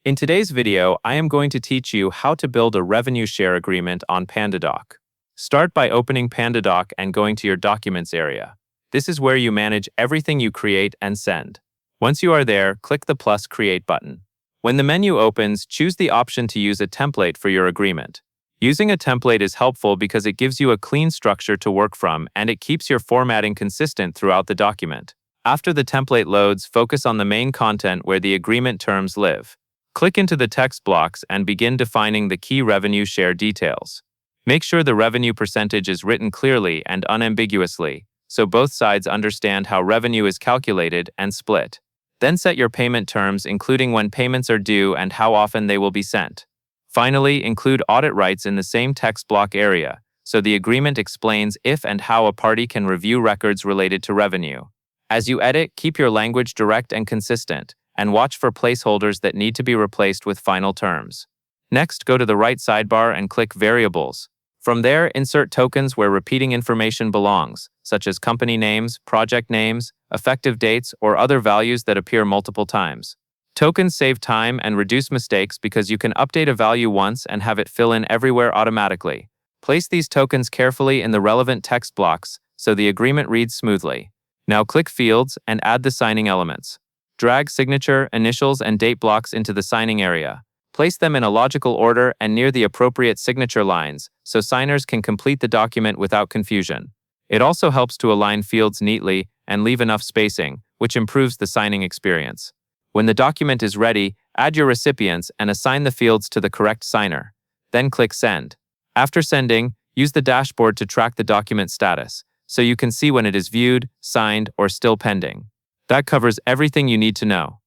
In today's video, I am going to teach you how to build a revenue share agreement on Pandadoc. Start by opening Pandadoc and going to your Documents area. This is where you manage everything you create and send. Once you are there, click the plus Create button. When the menu opens, choose the option to use a template for your agreement. Using a template is helpful because it gives you a clean structure to work from and it keeps your formatting consistent throughout the document. After the template loads, focus on the main content where the agreement terms live. Click into the text blocks and begin defining the key revenue share details. Make sure the revenue percentage is written clearly and unambiguously, so both sides understand how revenue is calculated and split. Then set your payment terms, including when payments are due and how often they will be sent. Finally, include audit rights in the same text block area, so the agreement explains if and how a party can review records related to revenue. As you edit, keep your language direct and consistent, and watch for placeholders that need to be replaced with final terms. Next, go to the right sidebar and click Variables. From there, insert tokens where repeating information belongs, such as company names, project names, effective dates, or other values that appear multiple times. Tokens save time and reduce mistakes because you can update a value once and have it fill in everywhere automatically. Place these tokens carefully in the relevant text blocks so the agreement reads smoothly. Now click Fields and add the signing elements. Drag signature, initials, and date blocks into the signing area. Place them in a logical order and near the appropriate signature lines so signers can complete the document without confusion. It also helps to align fields neatly and leave enough spacing, which improves the signing experience. When the document is ready, add your recipients and assign the fields to the correct signer. Then click Send. After sending, use the dashboard to track the document status, so you can see when it is viewed, signed, or still pending. That covers everything you need to know.